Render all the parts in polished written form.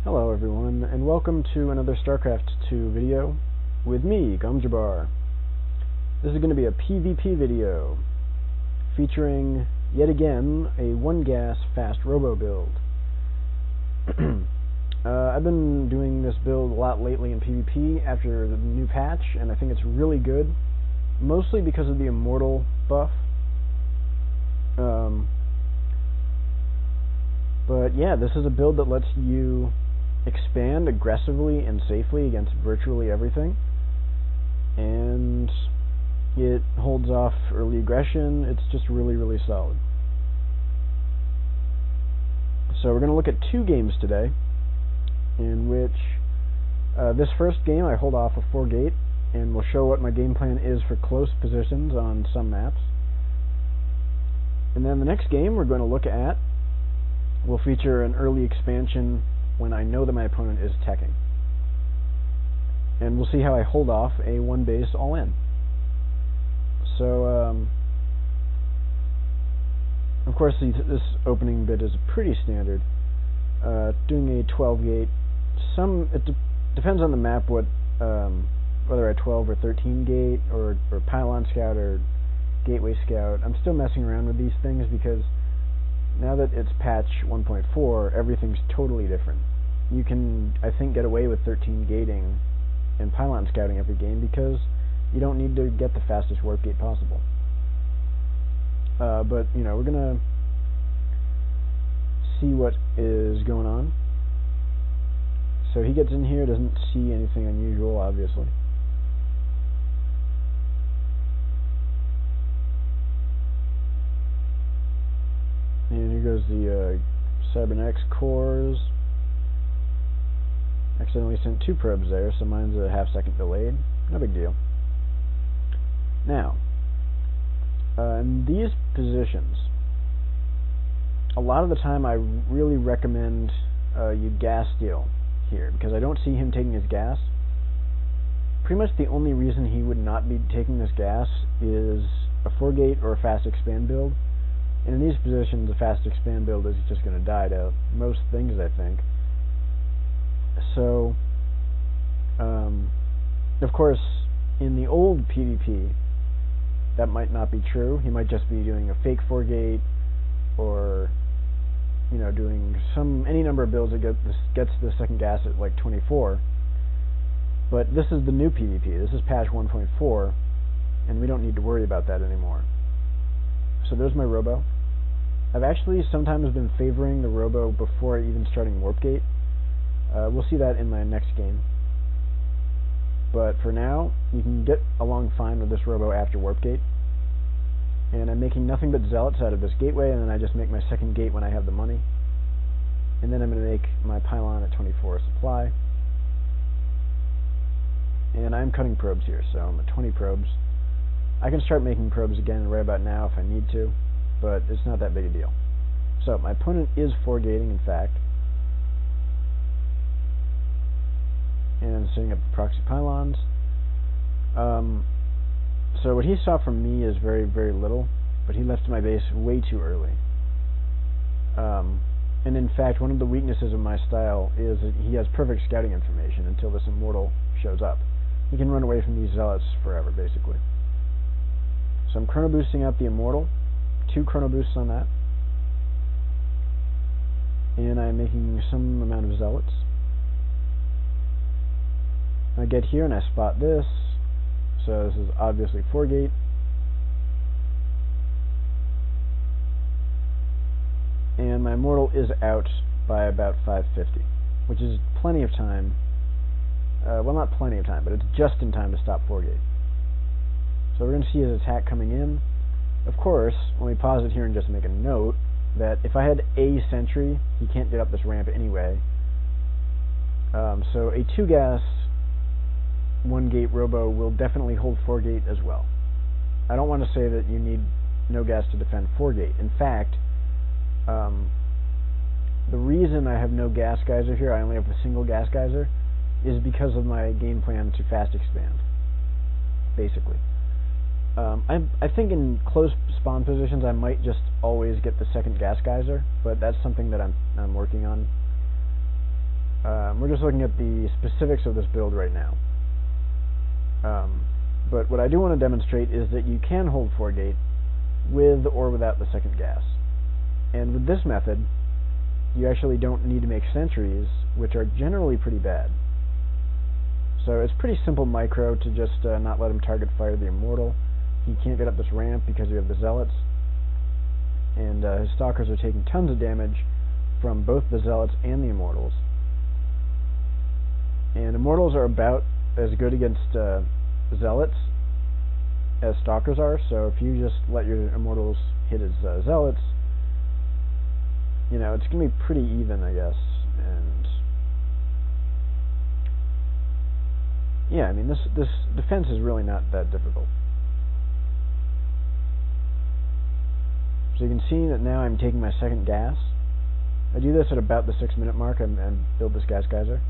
Hello everyone, and welcome to another Starcraft 2 video with me, Gumjabar. This is going to be a PvP video featuring, yet again, a 1-gas fast Robo build. I've been doing this build a lot lately in PvP after the new patch, and I think it's really good, mostly because of the Immortal buff. But yeah, this is a build that lets you expand aggressively and safely against virtually everything, and it holds off early aggression. It's just really solid. So we're going to look at 2 games today, in which this first game I hold off a 4-gate, and we'll show what my game plan is for close positions on some maps. And then the next game we're going to look at will feature an early expansion when I know that my opponent is teching. And we'll see how I hold off a 1-base all-in. So, of course, this opening bit is pretty standard. Doing a 12-gate, it depends on the map whether a 12 or 13 gate, or pylon scout or gateway scout. I'm still messing around with these things because now that it's patch 1.4, everything's totally different. You can, I think, get away with 13 gating and pylon scouting every game because you don't need to get the fastest warp gate possible. But, you know, we're going to see what is going on. So he gets in here, doesn't see anything unusual, obviously. And here goes the Cybernetics cores. Accidentally sent 2 probes there, so mine's a half-second delayed. No big deal. Now, in these positions, a lot of the time I really recommend you gas steal here, because I don't see him taking his gas. Pretty much the only reason he would not be taking this gas is a 4-gate or a fast expand build. And in these positions, a fast expand build is just going to die to most things, I think. So, of course, in the old PvP, that might not be true. He might just be doing a fake 4-gate, or, you know, doing any number of builds that gets the second gas at like 24. But this is the new PvP. This is patch 1.4, and we don't need to worry about that anymore. So there's my Robo. I've actually sometimes been favoring the Robo before even starting Warp Gate. We'll see that in my next game. But for now, you can get along fine with this Robo after Warp Gate. And I'm making nothing but Zealots out of this gateway, and then I just make my second gate when I have the money. And then I'm going to make my pylon at 24 supply. And I'm cutting probes here, so I'm at 20 probes. I can start making probes again right about now if I need to, but it's not that big a deal. So my opponent is 4-gating, in fact. And I'm setting up the proxy pylons. So what he saw from me is very little, but he left my base way too early. And in fact, one of the weaknesses of my style is that he has perfect scouting information until this Immortal shows up. He can run away from these Zealots forever, basically. So I'm chrono boosting out the Immortal, 2 chrono boosts on that, and I'm making some amount of Zealots. I get here and I spot this, so this is obviously 4-gate. And my Immortal is out by about 550, which is plenty of time. Well, not plenty of time, but it's just in time to stop 4-gate. So we're going to see his attack coming in. Of course, let me pause it here and just make a note that if I had a sentry, he can't get up this ramp anyway. So a 2-gas 1-gate Robo will definitely hold 4-gate as well. I don't want to say that you need no gas to defend 4-gate. In fact, the reason I have no gas geyser here, I only have a single gas geyser, is because of my game plan to fast expand, basically. I think in close spawn positions I might just always get the second gas geyser, but that's something that I'm working on. We're just looking at the specifics of this build right now. But what I do want to demonstrate is that you can hold 4-gate with or without the second gas. And with this method, you actually don't need to make sentries, which are generally pretty bad. So it's pretty simple micro to just not let him target fire the Immortal. He can't get up this ramp because you have the Zealots. And his Stalkers are taking tons of damage from both the Zealots and the Immortals. And Immortals are about as good against Zealots as Stalkers are, so if you just let your Immortals hit his Zealots, you know, it's going to be pretty even, I guess. And yeah, I mean, this defense is really not that difficult. So you can see that now I'm taking my second gas. I do this at about the 6-minute mark and build this gas geyser.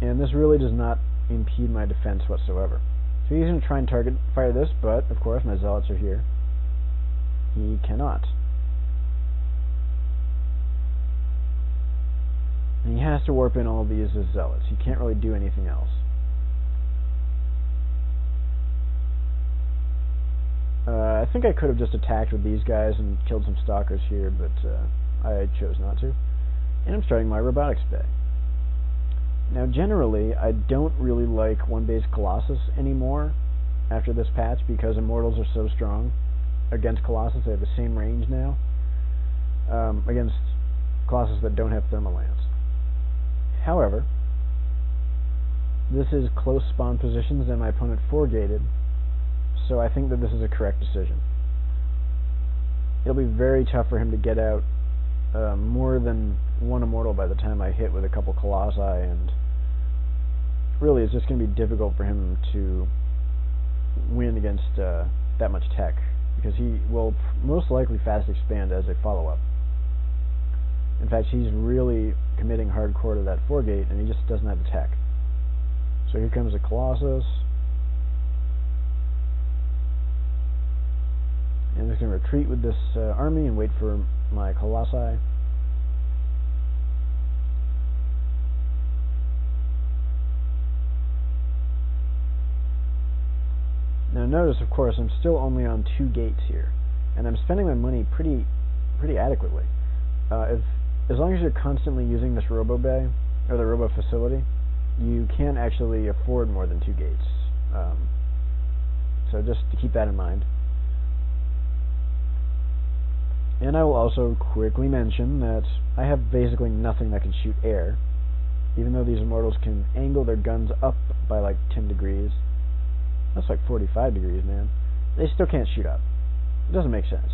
And this really does not impede my defense whatsoever. So he's going to try and target fire this, but of course my Zealots are here. He cannot. And he has to warp in all of these as Zealots. He can't really do anything else. I think I could have just attacked with these guys and killed some Stalkers here, but I chose not to. And I'm starting my Robotics Bay. Now generally, I don't really like 1-base Colossus anymore after this patch because Immortals are so strong against Colossus. They have the same range now against Colossus that don't have Thermalance. However, this is close spawn positions and my opponent 4-gated, so I think that this is a correct decision. It'll be very tough for him to get out more than one Immortal by the time I hit with a couple Colossi, and really it's just going to be difficult for him to win against that much tech, because he will most likely fast expand as a follow-up. In fact, he's really committing hardcore to that 4-gate, and he just doesn't have the tech. So here comes a Colossus. And I'm just going to retreat with this army and wait for my Colossi. Now notice, of course, I'm still only on 2 gates here, and I'm spending my money pretty adequately. As long as you're constantly using this Robo Bay, or the Robo Facility, you can actually afford more than 2 gates. So just to keep that in mind. And I will also quickly mention that I have basically nothing that can shoot air, even though these Immortals can angle their guns up by like 10 degrees. That's like 45 degrees, man. They still can't shoot up. It doesn't make sense.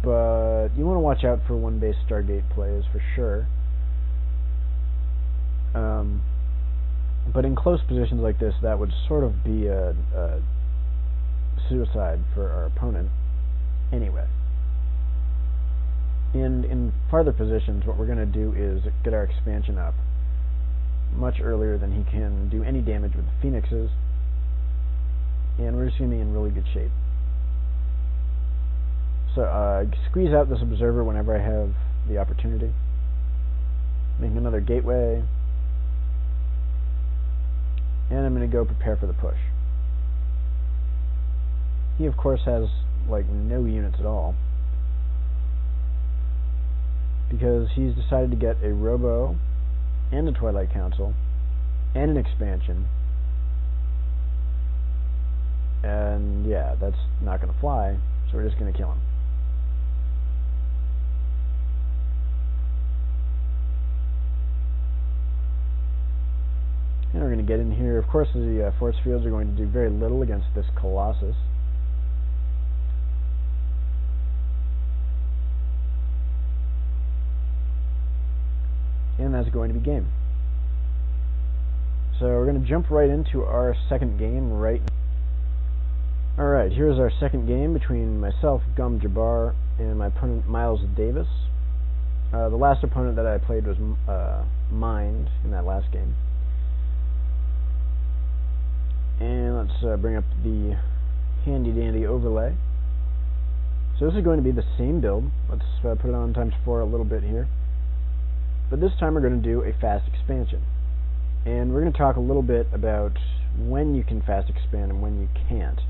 But you want to watch out for 1-base Stargate plays for sure. But in close positions like this, that would sort of be a suicide for our opponent anyway. And in farther positions, what we're going to do is get our expansion up much earlier than he can do any damage with the Phoenixes, and we're just going to be in really good shape. So squeeze out this Observer whenever I have the opportunity. Making another gateway, and I'm going to go prepare for the push. He of course has like no units at all, because he's decided to get a Robo and a Twilight Council and an expansion, and yeah, that's not going to fly, so we're just going to kill him. And we're going to get in here. Of course, the force fields are going to do very little against this Colossus. And that's going to be game. So we're going to jump right into our second game right now. Alright, here's our second game between myself, Gum Jabbar, and my opponent, Miles Davis. The last opponent that I played was Mind in that last game. And let's bring up the handy-dandy overlay. So this is going to be the same build. Let's put it on ×4 a little bit here. But this time we're going to do a fast expansion. And we're going to talk a little bit about when you can fast expand and when you can't.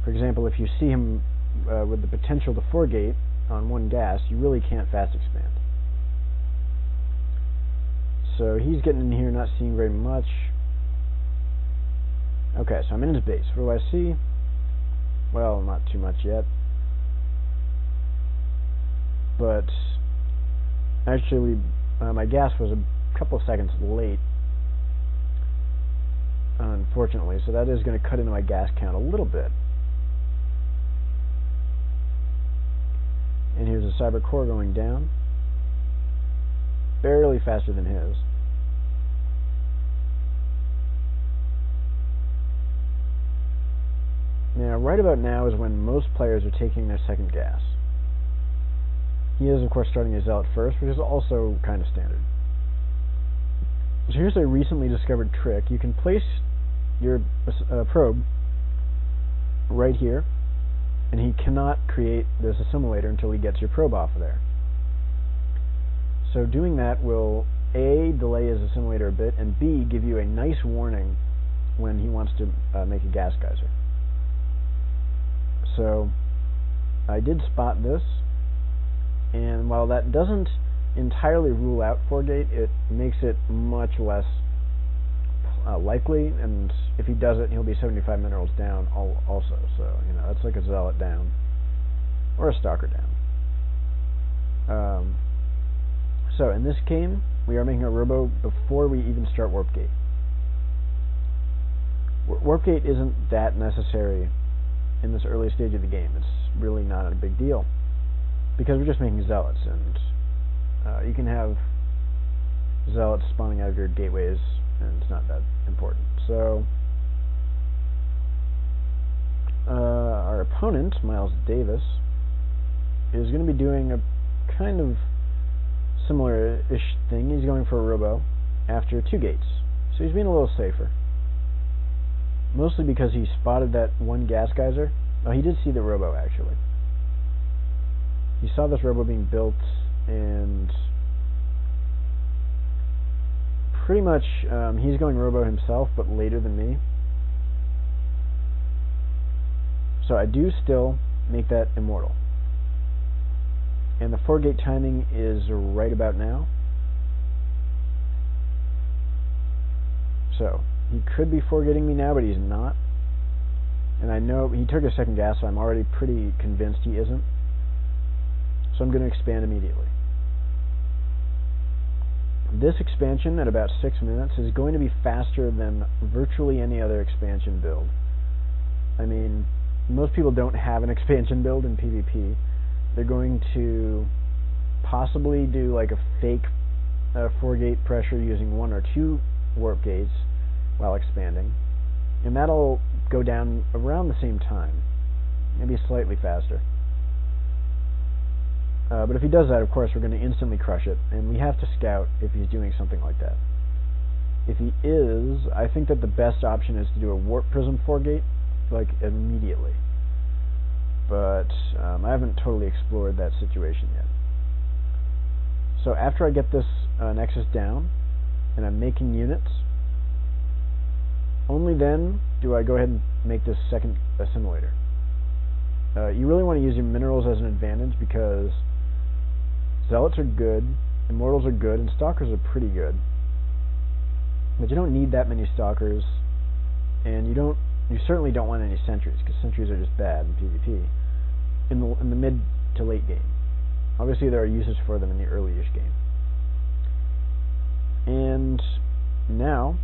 For example, if you see him with the potential to 4-gate on 1 gas, you really can't fast expand. So he's getting in here, not seeing very much. Okay, so I'm in his base. What do I see? Well, not too much yet. But actually, my gas was a couple of seconds late, unfortunately, so that is going to cut into my gas count a little bit. And here's a cyber core going down, barely faster than his. Now, right about now is when most players are taking their second gas. He is, of course, starting his Zealot first, which is also kind of standard. So here's a recently discovered trick. You can place your probe right here, and he cannot create this assimilator until he gets your probe off of there. So doing that will A, delay his assimilator a bit, and B, give you a nice warning when he wants to make a gas geyser. So I did spot this, and while that doesn't entirely rule out 4-gate, it makes it much less likely, and if he does it, he'll be 75 minerals down also, so, you know, that's like a Zealot down, or a Stalker down. So, in this game, we are making a Robo before we even start Warp Gate. Warp Gate isn't that necessary in this early stage of the game. It's really not a big deal, because we're just making Zealots, and you can have Zealots spawning out of your gateways, and it's not that important. So, our opponent, Miles Davis, is going to be doing a kind of similar-ish thing. He's going for a Robo after 2 gates. So he's being a little safer. Mostly because he spotted that 1 gas geyser. Oh, he did see the Robo, actually. He saw this Robo being built, and pretty much he's going Robo himself, but later than me. So I do still make that immortal. And the 4-gate timing is right about now. So he could be 4-gating me now, but he's not. And I know he took a second gas, so I'm already pretty convinced he isn't. So I'm going to expand immediately. This expansion at about 6 minutes is going to be faster than virtually any other expansion build. I mean, most people don't have an expansion build in PvP. They're going to possibly do like a fake 4-gate pressure using 1 or 2 warp gates while expanding, and that'll go down around the same time, maybe slightly faster. But if he does that, of course, we're going to instantly crush it, and we have to scout if he's doing something like that. If he is, I think that the best option is to do a warp prism 4-gate, like immediately. But I haven't totally explored that situation yet. So after I get this nexus down, and I'm making units, only then do I go ahead and make this second assimilator. You really want to use your minerals as an advantage, because Zealots are good, Immortals are good, and Stalkers are pretty good. But you don't need that many Stalkers, and you certainly don't want any Sentries, because Sentries are just bad in PvP in the mid to late game. Obviously there are uses for them in the early-ish game. And now,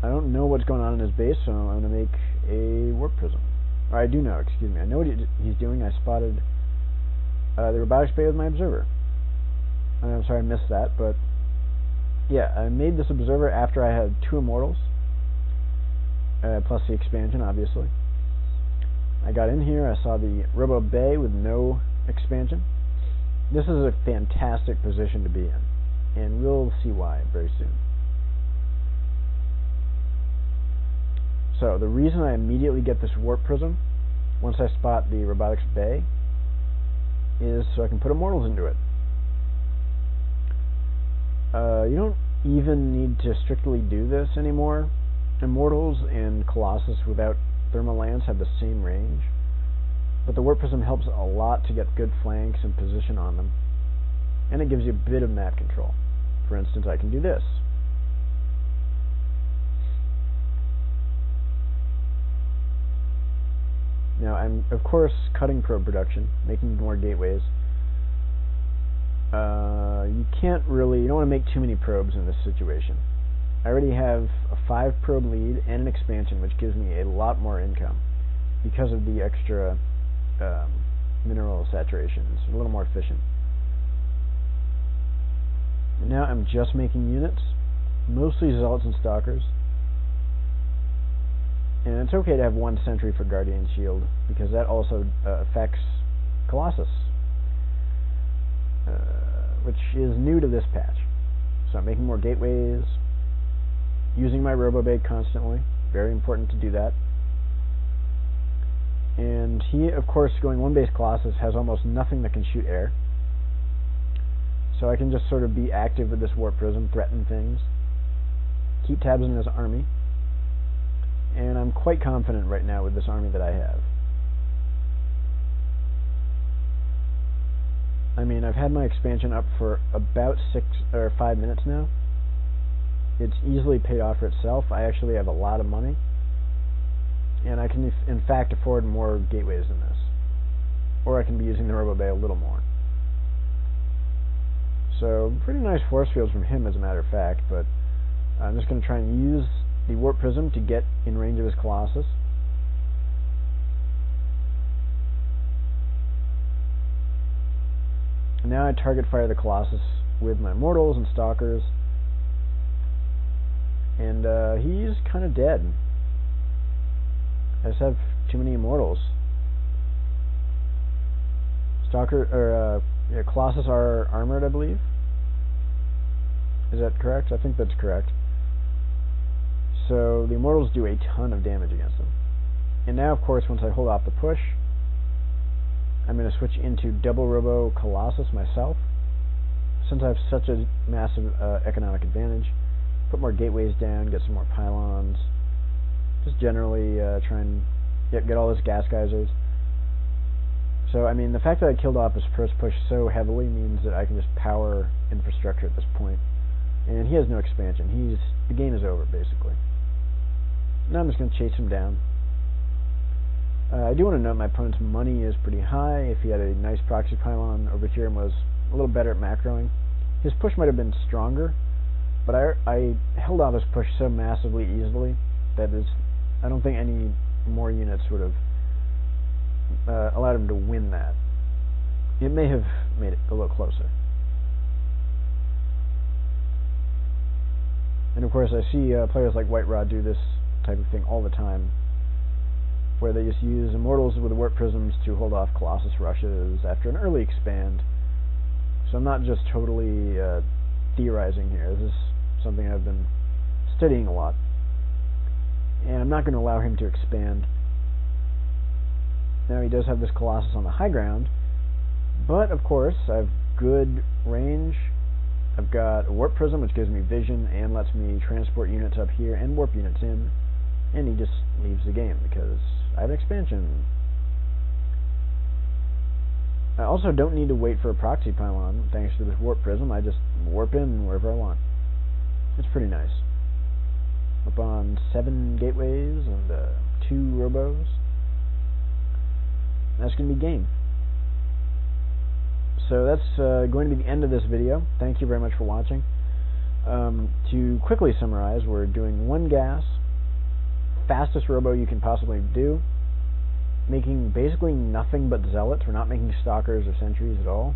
I don't know what's going on in his base, so I'm going to make a warp prism. Or I do know, excuse me. I know what he's doing. I spotted the robotics bay with my observer. I'm sorry I missed that, but yeah, I made this observer after I had 2 immortals, plus the expansion, obviously. I got in here, I saw the Robo Bay with no expansion. This is a fantastic position to be in, and we'll see why very soon. So the reason I immediately get this warp prism, once I spot the robotics bay, is so I can put immortals into it. You don't even need to strictly do this anymore. Immortals and Colossus without Thermal Lance have the same range, but the Warp Prism helps a lot to get good flanks and position on them, and it gives you a bit of map control. For instance, I can do this. Now, I'm, of course, cutting probe production, making more gateways. You don't want to make too many probes in this situation. I already have a 5 probe lead and an expansion, which gives me a lot more income because of the extra mineral saturation. It's a little more efficient. And now I'm just making units, mostly Zealots and Stalkers. And it's okay to have 1 sentry for Guardian Shield, because that also affects Colossus, which is new to this patch. So I'm making more gateways, using my Robo Bay constantly. Very important to do that. And he, of course, going 1 base Colossus, has almost nothing that can shoot air. So I can just sort of be active with this Warp Prism, threaten things, keep tabs on his army. And I'm quite confident right now with this army that I have. I mean, I've had my expansion up for about 6 or 5 minutes now. It's easily paid off for itself. I actually have a lot of money, and I can in fact afford more gateways than this. Or I can be using the Robo Bay a little more. So, pretty nice force fields from him, as a matter of fact, but I'm just going to try and use the Warp Prism to get in range of his Colossus. And now I target fire the Colossus with my Mortals and Stalkers, and he's kind of dead. I just have too many Immortals. Colossus are armored, I believe. Is that correct? I think that's correct. So the Immortals do a ton of damage against them. And now, of course, once I hold off the push, I'm going to switch into double Robo Colossus myself, since I have such a massive economic advantage. Put more gateways down, get some more pylons, just generally try and get all those gas geysers. So, I mean, the fact that I killed off his first push so heavily means that I can just power infrastructure at this point. And he has no expansion. The game is over, basically. Now I'm just going to chase him down. I do want to note my opponent's money is pretty high. If he had a nice proxy pylon over here and was a little better at macroing, his push might have been stronger, but I held off his push so massively easily that I don't think any more units would have allowed him to win that. It may have made it a little closer. And of course I see players like White Rod do this type of thing all the time, where they just use Immortals with Warp Prisms to hold off Colossus rushes after an early expand. So I'm not just totally theorizing here. This is something I've been studying a lot. And I'm not going to allow him to expand. Now he does have this Colossus on the high ground, but of course I have good range. I've got a Warp Prism, which gives me vision and lets me transport units up here and warp units in, and he just leaves the game because I have expansion. I also don't need to wait for a proxy pylon thanks to this Warp Prism. I just warp in wherever I want. It's pretty nice. Up on 7 gateways and 2 Robos. That's going to be game. So that's going to be the end of this video. Thank you very much for watching. To quickly summarize, we're doing 1 gas, fastest Robo you can possibly do, making basically nothing but Zealots. We're not making Stalkers or Sentries at all.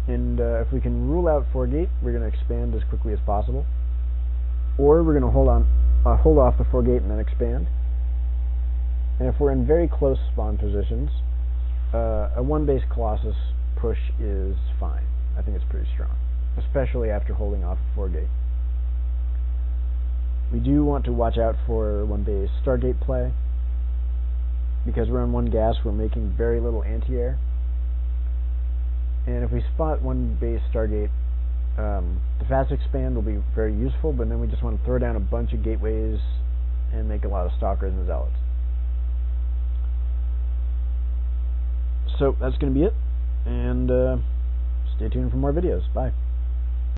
And if we can rule out 4-gate, we're going to expand as quickly as possible. Or we're going to hold off the 4-gate and then expand. And if we're in very close spawn positions, a 1-base Colossus push is fine. I think it's pretty strong, especially after holding off a 4-gate. We do want to watch out for 1-base Stargate play, because we're on 1 gas, we're making very little anti-air. And if we spot one base Stargate, the fast expand will be very useful, but then we just want to throw down a bunch of gateways and make a lot of stalkers and zealots. So that's going to be it, and stay tuned for more videos. Bye.